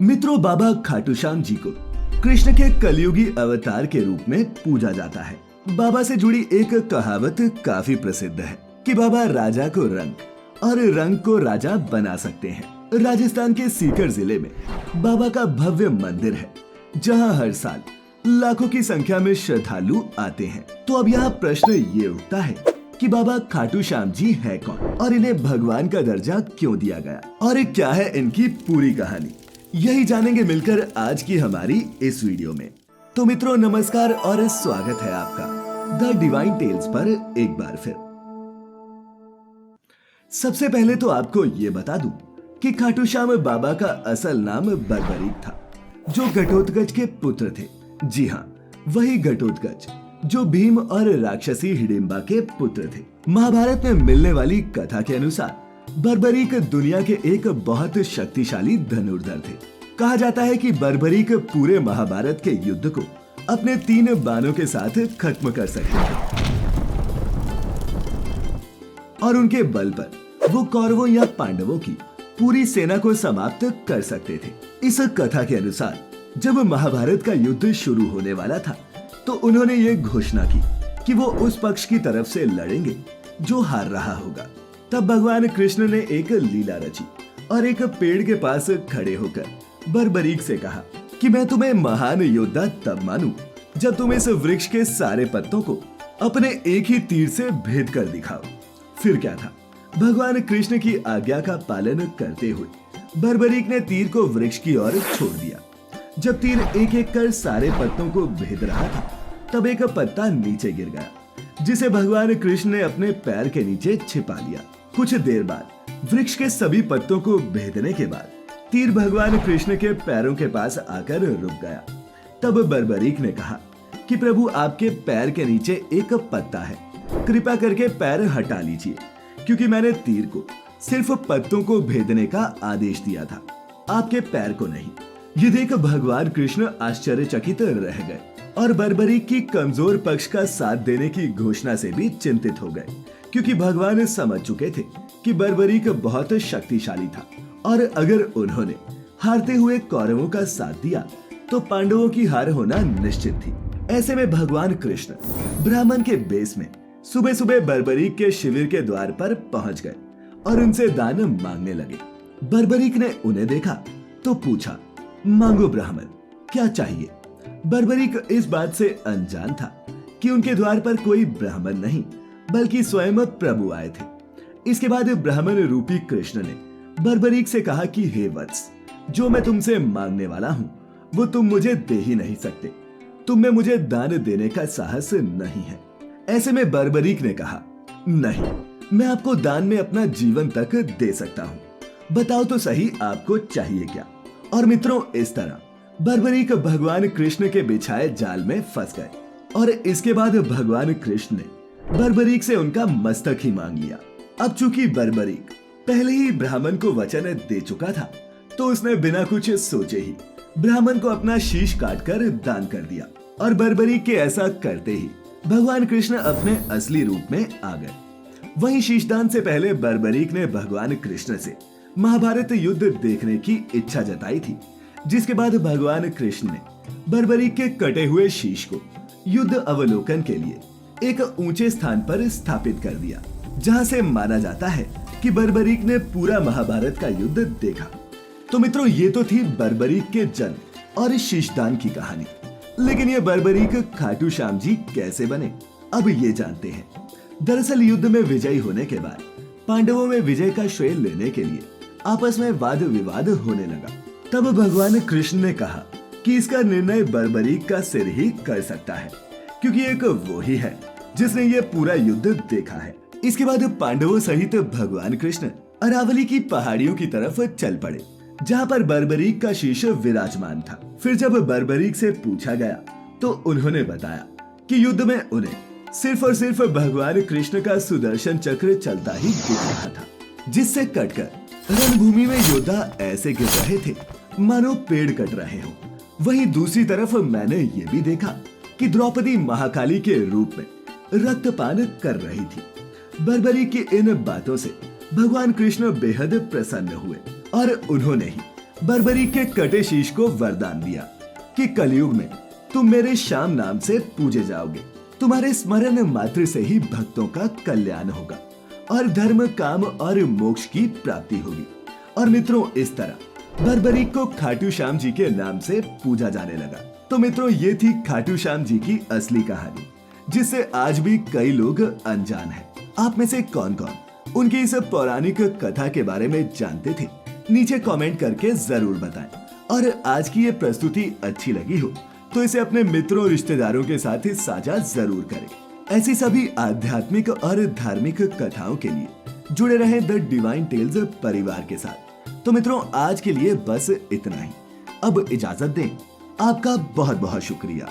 मित्रों, बाबा खाटू श्याम जी को कृष्ण के कलयुगी अवतार के रूप में पूजा जाता है। बाबा से जुड़ी एक कहावत काफी प्रसिद्ध है कि बाबा राजा को रंग और रंग को राजा बना सकते हैं। राजस्थान के सीकर जिले में बाबा का भव्य मंदिर है, जहां हर साल लाखों की संख्या में श्रद्धालु आते हैं। तो अब यहाँ प्रश्न ये उठता है कि बाबा खाटू श्याम जी है कौन और इन्हें भगवान का दर्जा क्यों दिया गया और क्या है इनकी पूरी कहानी। यही जानेंगे मिलकर आज की हमारी इस वीडियो में। तो मित्रों, नमस्कार और स्वागत है आपका द डिवाइन टेल्स पर एक बार फिर। सबसे पहले तो आपको ये बता दूं कि खाटू श्याम बाबा का असल नाम बर्बरीक था, जो घटोत्कच के पुत्र थे। जी हाँ, वही घटोत्कच जो भीम और राक्षसी हिडिंबा के पुत्र थे। महाभारत में मिलने वाली कथा के अनुसार बर्बरीक दुनिया के एक बहुत शक्तिशाली धनुर्धर थे। कहा जाता है कि बर्बरीक पूरे महाभारत के युद्ध को अपने 3 बाणों के साथ खत्म कर सकते थे और उनके बल पर वो कौरवों या पांडवों की पूरी सेना को समाप्त कर सकते थे। इस कथा के अनुसार जब महाभारत का युद्ध शुरू होने वाला था, तो उन्होंने ये घोषणा की कि वो उस पक्ष की तरफ से लड़ेंगे जो हार रहा होगा। तब भगवान कृष्ण ने एक लीला रची और एक पेड़ के पास खड़े होकर बर्बरीक से कहा कि मैं तुम्हें महान योद्धा तब मानूं जब तुम इस वृक्ष के सारे पत्तों को अपने एक ही तीर से भेद कर दिखाओ। फिर क्या था, भगवान कृष्ण की आज्ञा का पालन करते हुए बर्बरीक ने तीर को वृक्ष की ओर छोड़ दिया। जब तीर एक एक कर सारे पत्तों को भेद रहा था, तब एक पत्ता नीचे गिर गया, जिसे भगवान कृष्ण ने अपने पैर के नीचे छिपा लिया। कुछ देर बाद वृक्ष के सभी पत्तों को भेदने के बाद तीर भगवान कृष्ण के पैरों के पास आकर रुक गया। तब बर्बरीक ने कहा कि प्रभु, आपके पैर के नीचे एक पत्ता है, कृपा करके पैर हटा लीजिए, क्योंकि मैंने तीर को सिर्फ पत्तों को भेदने का आदेश दिया था, आपके पैर को नहीं। ये देख भगवान कृष्ण आश्चर्यचकित रह गए और बर्बरीक की कमजोर पक्ष का साथ देने की घोषणा से भी चिंतित हो गए, क्योंकि भगवान समझ चुके थे कि बर्बरीक बहुत शक्तिशाली था और अगर उन्होंने हारते हुए कौरवों का साथ दिया तो पांडवों की हार होना निश्चित थी। ऐसे में भगवान कृष्ण ब्राह्मण के बेस में सुबह सुबह बर्बरीक के शिविर के द्वार पर पहुंच गए और उनसे दान मांगने लगे। बर्बरीक ने उन्हें देखा तो पूछा, मांगो ब्राह्मण, क्या चाहिए। बर्बरीक इस बात से अनजान था कि उनके द्वार पर कोई ब्राह्मण नहीं बल्कि स्वयं प्रभु आए थे। इसके बाद ब्राह्मण रूपी कृष्ण ने बर्बरीक से कहा कि हे वत्स, जो मैं तुमसे मांगने वाला हूँ वो तुम मुझे दे ही नहीं सकते, तुम में मुझे दान देने का साहस नहीं है। ऐसे में बर्बरीक ने कहा, नहीं, मैं आपको दान में अपना जीवन तक दे सकता हूँ, बताओ तो सही आपको चाहिए क्या। और मित्रों, इस तरह बर्बरीक भगवान कृष्ण के बिछाए जाल में फंस गए और इसके बाद भगवान कृष्ण ने बर्बरीक से उनका मस्तक ही मांग लिया। अब चूंकि बर्बरीक पहले ही ब्राह्मण को वचन दे चुका था, तो उसने बिना कुछ सोचे ही ब्राह्मण को अपना शीश काटकर दान कर दिया और बर्बरीक के ऐसा करते ही भगवान कृष्ण अपने असली रूप में आ गए। वहीं शीशदान से पहले बर्बरीक ने भगवान कृष्ण से महाभारत युद्ध देखने की इच्छा जताई थी, जिसके बाद भगवान कृष्ण ने बर्बरीक के कटे हुए शीश को युद्ध अवलोकन के लिए एक ऊंचे स्थान पर स्थापित कर दिया, जहां से माना जाता है कि बर्बरीक ने पूरा महाभारत का युद्ध देखा। तो मित्रों, ये तो थी बर्बरीक के जन्म और शीशदान की कहानी। लेकिन ये बर्बरीक खाटू श्याम जी कैसे बने, अब ये जानते हैं। दरअसल युद्ध में विजयी होने के बाद पांडवों में विजय का श्रेय लेने के लिए आपस में वाद विवाद होने लगा। तब भगवान कृष्ण ने कहा कि इसका निर्णय बर्बरीक का सिर ही कर सकता है, क्योंकि एक वो ही है जिसने ये पूरा युद्ध देखा है। इसके बाद पांडवों सहित भगवान कृष्ण अरावली की पहाड़ियों की तरफ चल पड़े, जहाँ पर बर्बरीक का शीश विराजमान था। फिर जब बर्बरीक से पूछा गया तो उन्होंने बताया कि युद्ध में उन्हें सिर्फ और सिर्फ भगवान कृष्ण का सुदर्शन चक्र चलता ही दिख रहा था, जिससे कटकर रणभूमि में योद्धा ऐसे गिर रहे थे मानो पेड़ कट रहे हो। वहीं दूसरी तरफ मैंने ये भी देखा कि द्रौपदी महाकाली के रूप में रक्तपान कर रही थी। बर्बरीक की इन बातों से भगवान कृष्ण बेहद प्रसन्न हुए और उन्होंने ही बर्बरीक के कटे शीश को वरदान दिया कि कलयुग में तुम मेरे श्याम नाम से पूजे जाओगे। तुम्हारे स्मरण मात्र से ही भक्तों का कल्याण होगा और धर्म, काम और मोक्ष की प्राप्ति होगी। और मित्रों, इस तरह बर्बरीक को खाटू श्याम जी के नाम से पूजा जाने लगा। तो मित्रों, ये थी खाटू श्याम जी की असली कहानी, जिससे आज भी कई लोग अनजान हैं। आप में से कौन कौन उनकी इस पौराणिक कथा के बारे में जानते थे? नीचे कमेंट करके जरूर बताएं। और आज की ये प्रस्तुति अच्छी लगी हो तो इसे अपने मित्रों, रिश्तेदारों के साथ साझा जरूर करें। ऐसी सभी आध्यात्मिक और धार्मिक कथाओं के लिए जुड़े रहें द डिवाइन टेल्स परिवार के साथ। तो मित्रों, आज के लिए बस इतना ही। अब इजाजत दें। आपका बहुत बहुत शुक्रिया।